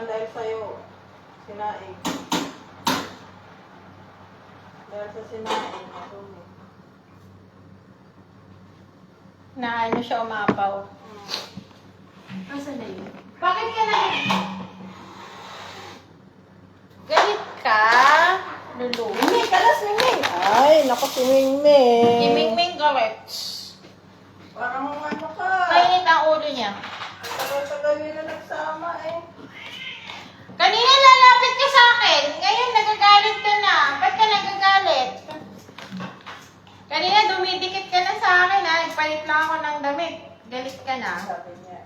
yan dahil sa'yo. Sinaing. Dahil sa sinaing, madumi. Na ano siya umapaw. Asan na yun? Bakit ka na? Galit ka? Lulu. Mingming, kalas Mingming. Ay, naku si Mingming. Kiming-ming galit. Parang ano ka. Kainit ang ulo niya. Tagal-tagal nila nagsama eh. Kanina lalapit ka sa akin. Ngayon nagagalit ka na. Ba't ka nagagalit? Kanina dumidikit ka na sa akin ha. Nagpalit lang ako ng damit. Galit ka na. Sabi niya.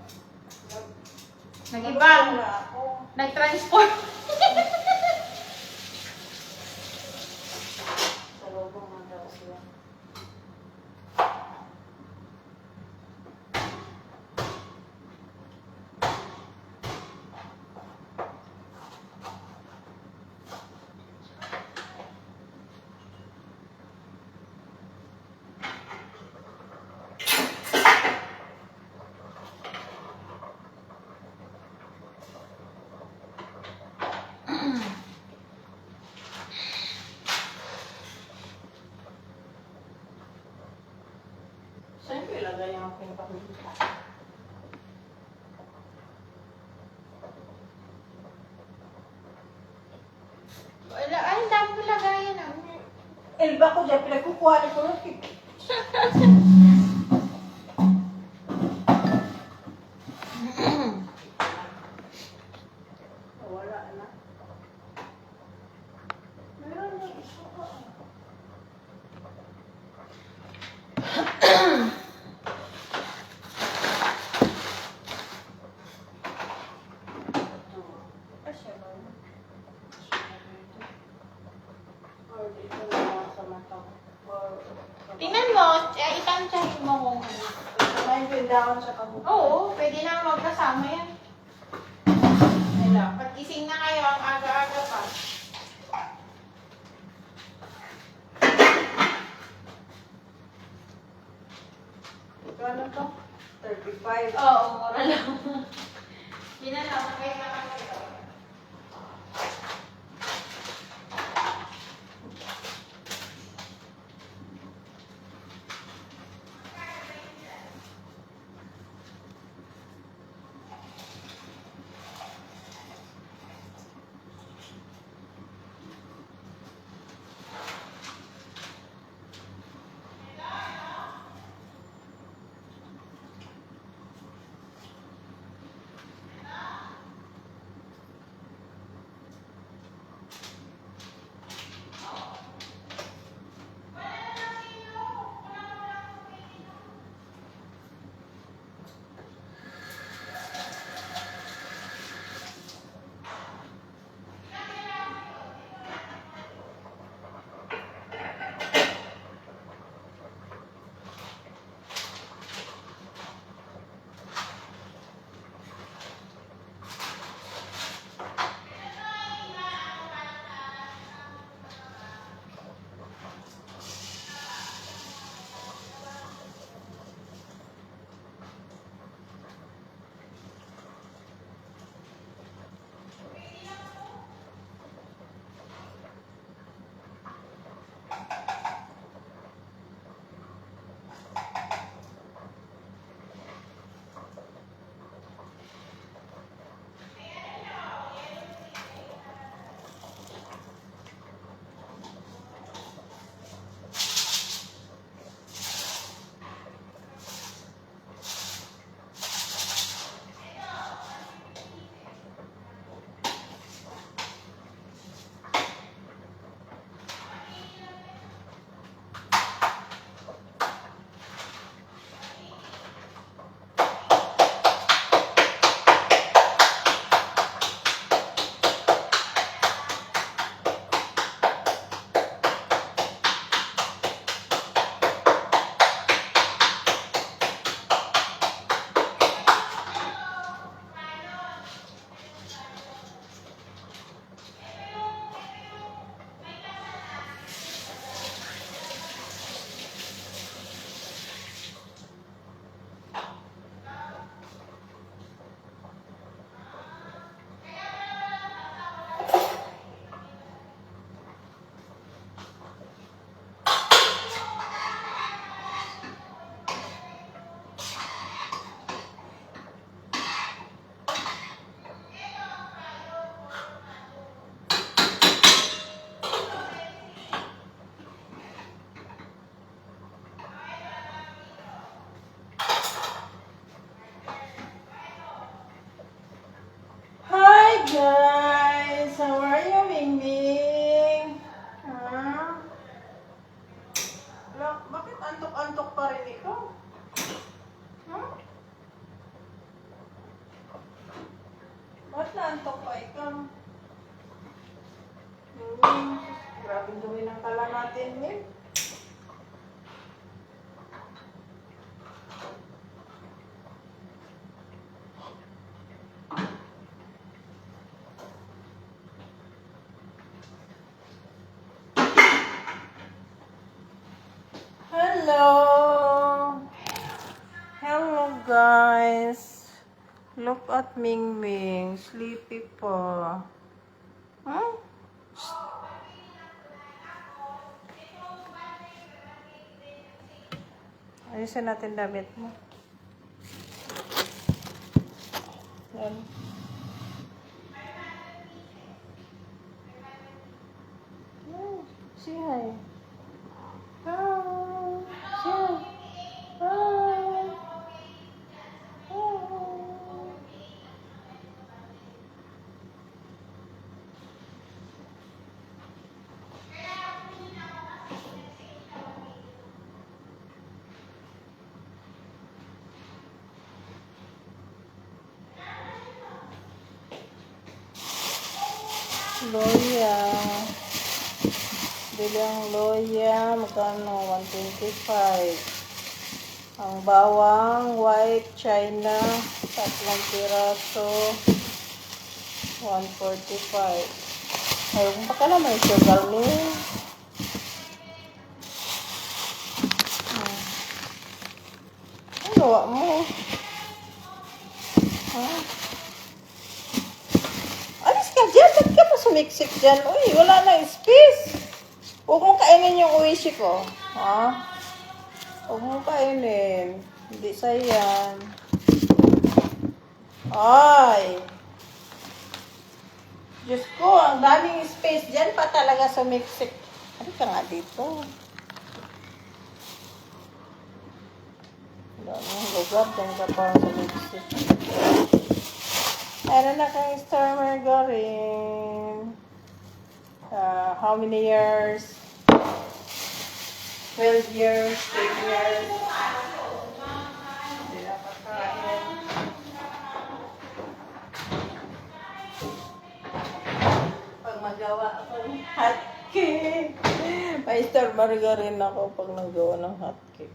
Nag-ibang. Wala ako. Nag-transport. Sa lobong nga daw sila. Saan ko ilagay yung aking pamilya? Wala. Ay, ang dami mo lagayan ah. Elba ko dyan, pinagkukuha ni ko ng cake. Wala na. Meron na isa ka. Kasi ba? Or dito na lang sa mata. Or Tingnan mo, itansyahin mo kung ano. may pindahan sa kabuka. Oo, pwede na magkasama yan. Pag gising na kayo, ang aga-aga pa. Ano to? 35. Oo, mura lang. Yun na lang, sakay na kayo. Daming dumi ng kala natin eh. Hello! Hello guys! Look at Ming Ming. Sleepy pa. Huh? Ayusin natin damit mo. Yan. Say hi. Hi. Say hi. Hi. Hi. Loya. Bili ang loya. Magkano? 125. Ang bawang white China. 3 piraso. 145. Ay, kung baka naman yung sugar ni. Ang gawa mo. Ha? Alis ka dyan. Ba't ka pa sumiksik dyan? Uy, wala na space. Huwag mong kainin yung uwishi ko. Ha? Huwag mong kainin. Hindi sayan. Ay. Diyos ko, ang daming space dyan pa talaga sumiksik. Ano ka nga dito? Ang daming lugar dyan ka pa sumiksik. Ano na kang Star Margarine? How many years? 12 years, 10 years. Hindi na kakain. Pag magawa ako ng hot cake. May Star Margarine ako pag nagawa ng hot cake.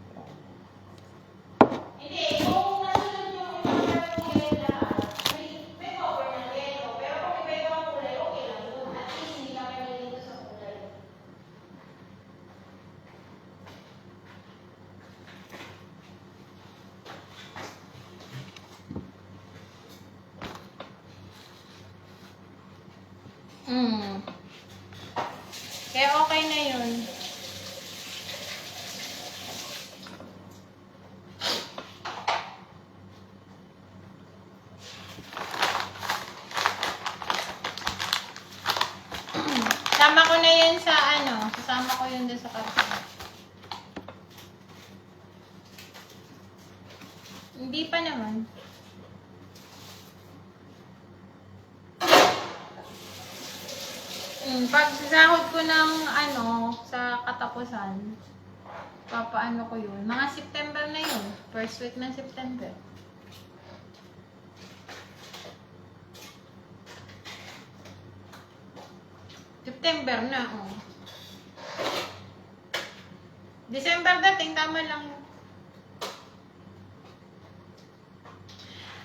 Hindi, kung nasunod yung mga kulay lahat, may cover na yelo. Pero kung iba ibang kulay, okay lang yun. At least hindi kami nalilito sa kulay. Kaya okay na yun. Sama ko na yun sa sasama ko yun doon sa karton. Hindi pa naman. Pag sasahod ko ng sa katapusan, papaano ko yun. Mga September na yun. First week ng September. September na, oh. December dating, tama lang yun.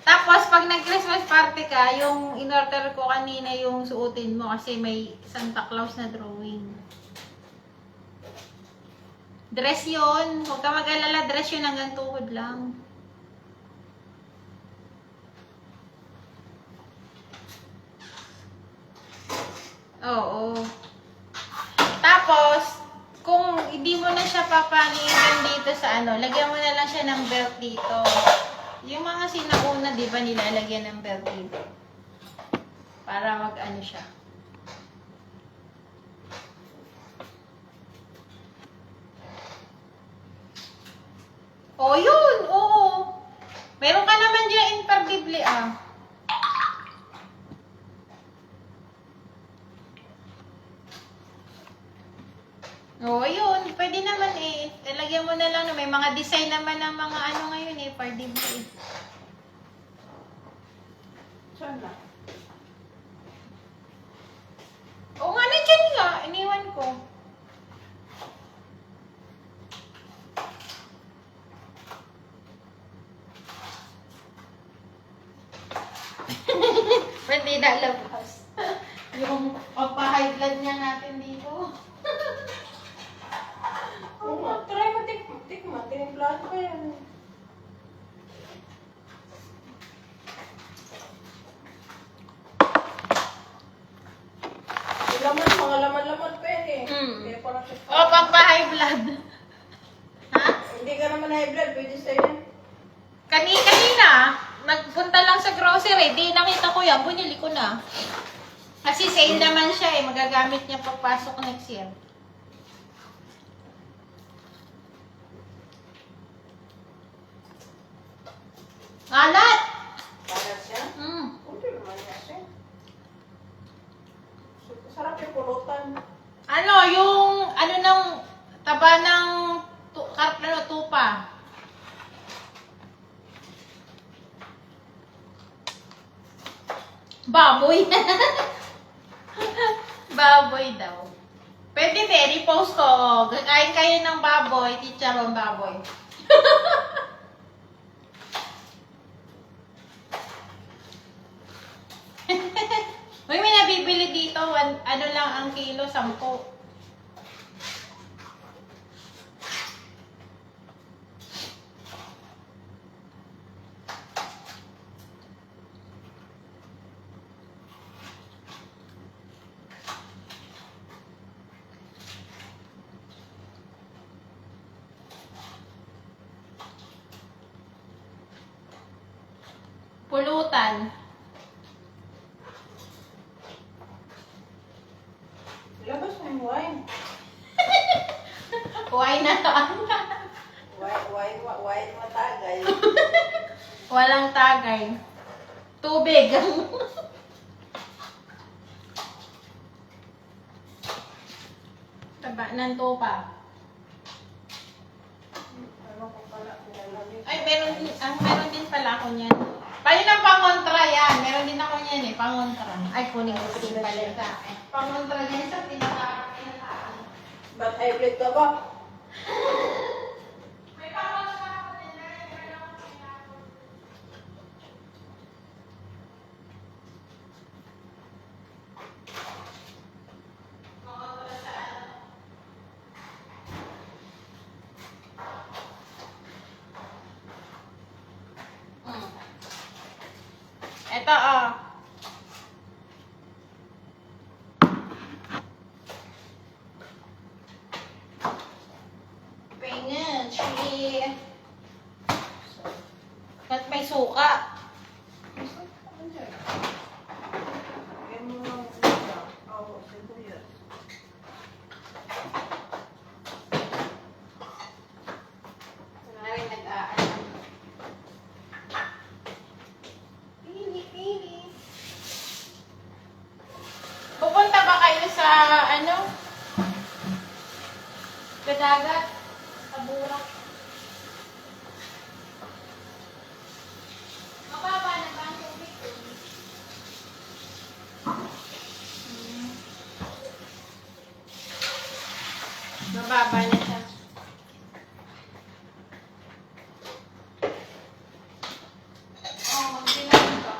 Tapos, pag nag-Christmas party ka, yung in-order ko kanina yung suotin mo kasi may Santa Claus na drawing. Dress yun. Huwag ka mag-alala, dress yun hanggang tuhod lang. Oo. Tapos, kung hindi mo na siya papangingin dito sa lagyan mo na lang siya ng belt dito. Yung mga sinauna, di ba, nilalagyan ng belt dito? Para mag-ano siya. Oh, yun! Oo. Meron ka naman dyan imperdible, ah. Oo, yun. Pwede naman eh. Talagyan mo na lang. May mga design naman ng mga ngayon eh. Imperdible eh. Saan na? Oo nga, nandiyan nga. Iniwan ko. lalabas. Yung papa-high blood niya natin dito. Oo, try mo tikman. Tinimplahan ko yan. Yung laman, mga laman-laman pa yan eh. Kaya parang O, papa-high blood. Ha? hindi ka naman high blood, pwede sa'yo yan. Kanina, nagpunta lang sa grocery, di nakita ko yan, bunili ko na. Kasi sale naman siya eh, magagamit niya pagpasok next year. Alat! Parang siya? Hindi naman niya siya. Sarap yung pulutan. Ano, yung, ng, taba ng, tupa. Baboy. Baboy daw. Pwede din, i-post ko. Kakain kayo ng baboy, chicharon baboy. Uy, may nabibili dito, ano lang ang kilo, 10. Pulutan. Labas mo yung wine. Why na to? Wine matagay. Walang tagay. Tubig. Taba ng tupa. Ano kung pala, nilalamig. Ay, meron din pala ako niyan. Paano ng pangontra yan? Meron din ako niyan eh, pangontra. Ay, kunin ko din pala sa akin. Pangontra niya sa tinatawag. Ba't hybrid ka ba? May pangontra ako din na rin. Pangontra sa ano? Ito oh. Pengen, chili. Ba't may suka? Yan mo lang. Oo, sibuyas. Kunwari nag-aalam. Pili. Pupunta ba kayo sa ano? Sa dagat? Sa Burak? Mababa na ba ang tubig ko? Mababa na siya. Oh, magbilang ka.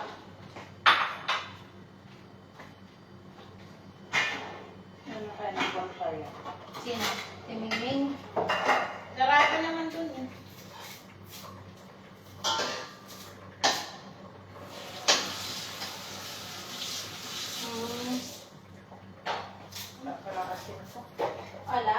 Ano kaya ng bonfire? Sino? Si Mingming? Sarado naman dun eh. Wala pala kasi ito. Wala.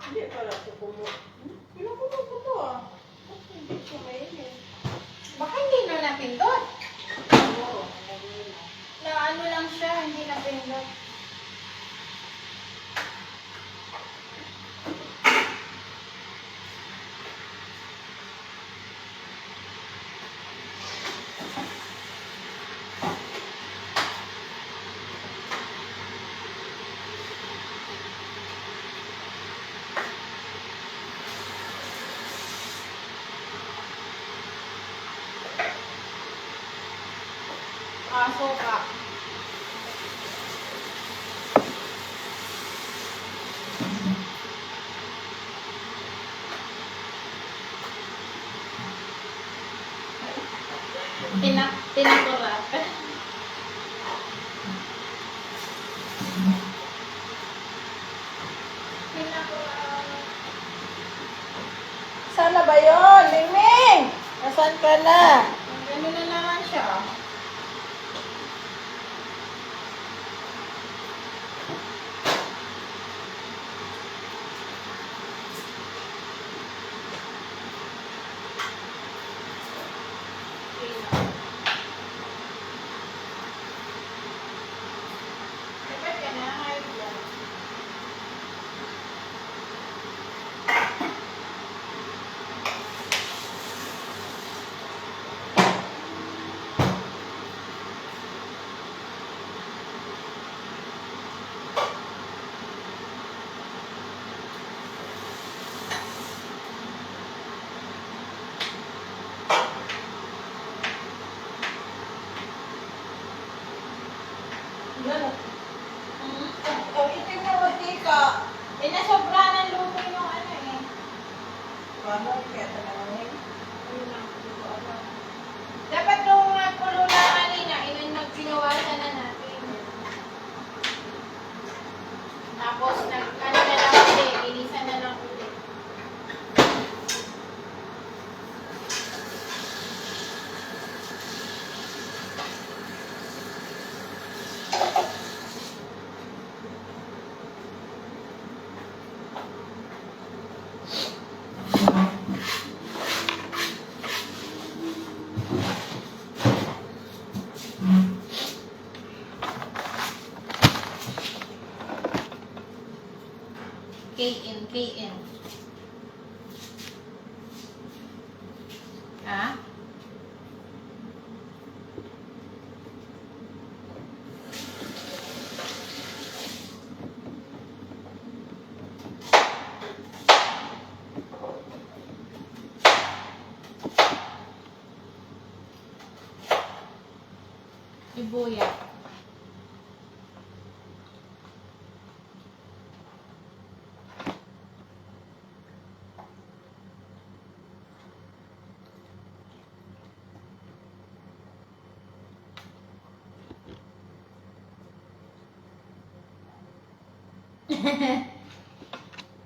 Hindi pala ito Pinukulo ko to ah. Bakit hindi siya mainit? Baka hindi na napindot. Oo, nalagay na. Na ano lang siya, hindi napindot. Aso ka. Tinakurap. Tinakurap. Sana ba yun? Mingming! Nasaan ka na? Ganun na naman siya. Dapat ka na, high blood. Gano'n. Ang itim na matika. Eh, nasobra ng luto yung ano eh. Paano? Kaya talaga Dapat nung nagkulo na kanina, nagpinawasan na natin. Tapos, ano na lang ulit, inisan na lang ulit. KN. Ha? Ibuya.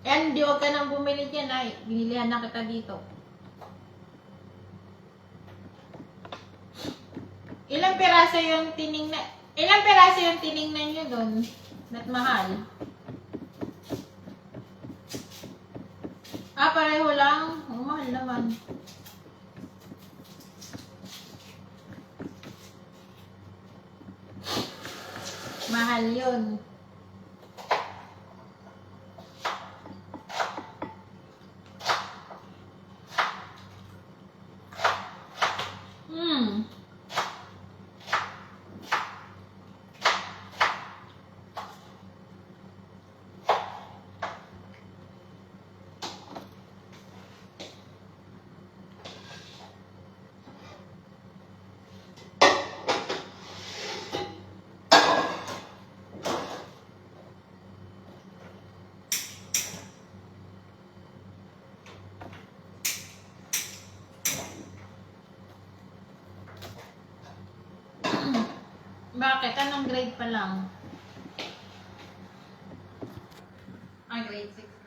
Yan, di huwag ka nang bumili dyan ay. Binilihan na kita dito. Ilang piraso yung tiningnan nyo doon? Ba't mahal? Ah, pareho lang. Oh, mahal naman. Mahal yun. Bakit? Anong grade pa lang? Ah, grade 6.